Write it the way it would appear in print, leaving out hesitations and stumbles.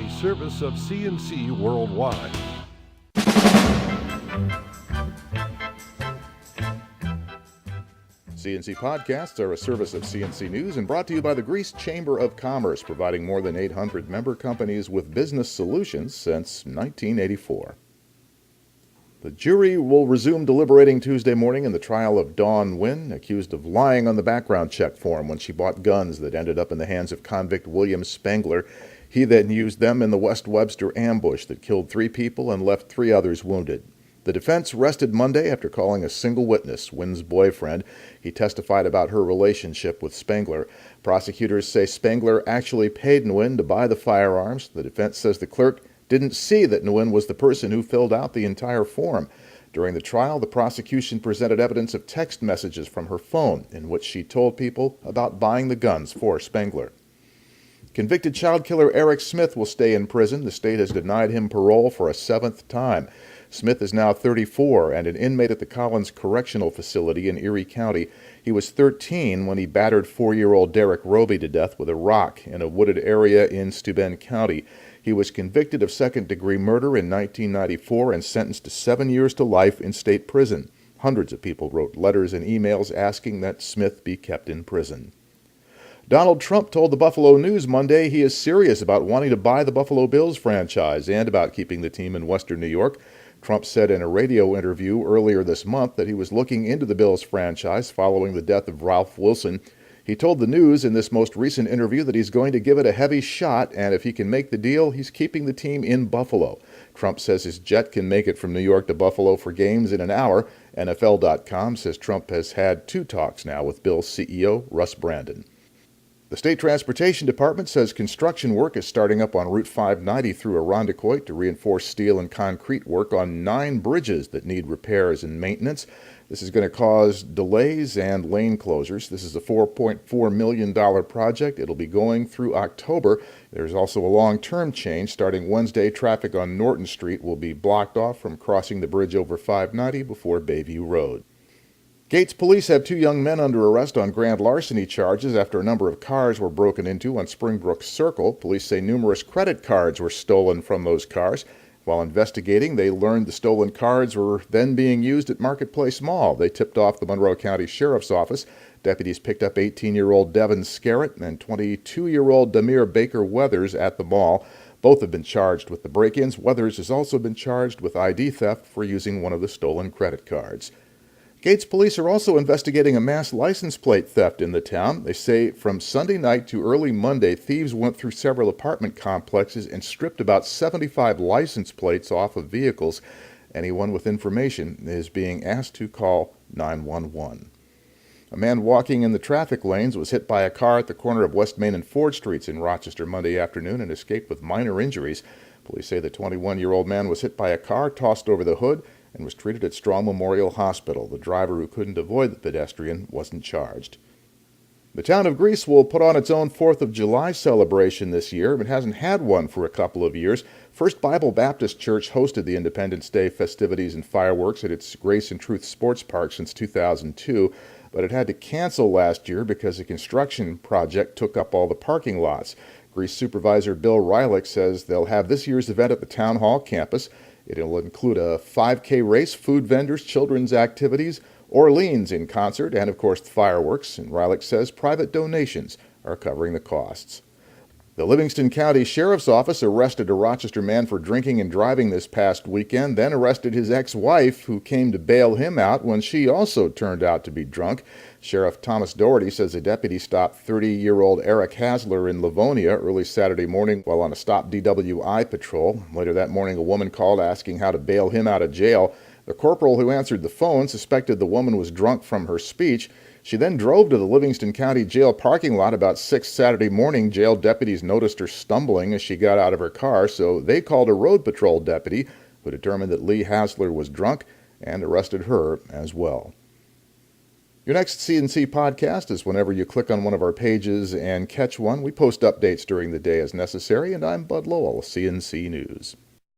a service of CNC Worldwide. CNC Podcasts are a service of CNC News and brought to you by the Greece Chamber of Commerce, providing more than 800 member companies with business solutions since 1984. The jury will resume deliberating Tuesday morning in the trial of Dawn Wynn, accused of lying on the background check form when she bought guns that ended up in the hands of convict William Spangler. He then used them in the West Webster ambush that killed 3 people and left 3 others wounded. The defense rested Monday after calling a single witness, Wynn's boyfriend. He testified about her relationship with Spangler. Prosecutors say Spangler actually paid Nguyen to buy the firearms. The defense says the clerk didn't see that Nguyen was the person who filled out the entire form. During the trial, the prosecution presented evidence of text messages from her phone in which she told people about buying the guns for Spangler. Convicted child killer Eric Smith will stay in prison. The state has denied him parole for a 7th time. Smith is now 34 and an inmate at the Collins Correctional Facility in Erie County. He was 13 when he battered 4-year-old Derek Roby to death with a rock in a wooded area in Steuben County. He was convicted of second-degree murder in 1994 and sentenced to 7 years to life in state prison. Hundreds of people wrote letters and emails asking that Smith be kept in prison. Donald Trump told the Buffalo News Monday he is serious about wanting to buy the Buffalo Bills franchise and about keeping the team in Western New York. Trump said in a radio interview earlier this month that he was looking into the Bills franchise following the death of Ralph Wilson. He told the News in this most recent interview that he's going to give it a heavy shot, and if he can make the deal, he's keeping the team in Buffalo. Trump says his jet can make it from New York to Buffalo for games in an hour. NFL.com says Trump has had 2 talks now with Bills CEO Russ Brandon. The State Transportation Department says construction work is starting up on Route 590 through Irondequoit to reinforce steel and concrete work on 9 bridges that need repairs and maintenance. This is going to cause delays and lane closures. This is a $4.4 million project. It'll be going through October. There's also a long-term change. Starting Wednesday, traffic on Norton Street will be blocked off from crossing the bridge over 590 before Bayview Road. Gates police have 2 young men under arrest on grand larceny charges after a number of cars were broken into on Springbrook Circle. Police say numerous credit cards were stolen from those cars. While investigating, they learned the stolen cards were then being used at Marketplace Mall. They tipped off the Monroe County Sheriff's Office. Deputies picked up 18-year-old Devin Scarrett and 22-year-old Demir Baker Weathers at the mall. Both have been charged with the break-ins. Weathers has also been charged with ID theft for using one of the stolen credit cards. Gates police are also investigating a mass license plate theft in the town. They say from Sunday night to early Monday, thieves went through several apartment complexes and stripped about 75 license plates off of vehicles. Anyone with information is being asked to call 911. A man walking in the traffic lanes was hit by a car at the corner of West Main and Ford Streets in Rochester Monday afternoon and escaped with minor injuries. Police say the 21-year-old man was hit by a car tossed over the hood and was treated at Strong Memorial Hospital. The driver who couldn't avoid the pedestrian wasn't charged. The town of Greece will put on its own 4th of July celebration this year. It hasn't had one for a couple of years. First Bible Baptist Church hosted the Independence Day festivities and fireworks at its Grace and Truth Sports Park since 2002, but it had to cancel last year because a construction project took up all the parking lots. Greece Supervisor Bill Rylick says they'll have this year's event at the Town Hall campus. It'll include a 5K race, food vendors, children's activities, Orleans in concert, and of course the fireworks. And Rylick says private donations are covering the costs. The Livingston County Sheriff's Office arrested a Rochester man for drinking and driving this past weekend, then arrested his ex-wife, who came to bail him out when she also turned out to be drunk. Sheriff Thomas Doherty says a deputy stopped 30-year-old Eric Hasler in Livonia early Saturday morning while on a stop DWI patrol. Later that morning, a woman called asking how to bail him out of jail. The corporal who answered the phone suspected the woman was drunk from her speech. She then drove to the Livingston County Jail parking lot about 6 Saturday morning. Jail deputies noticed her stumbling as she got out of her car, so they called a road patrol deputy who determined that Lee Hasler was drunk and arrested her as well. Your next CNC podcast is whenever you click on one of our pages and catch one. We post updates during the day as necessary, and I'm Bud Lowell, CNC News.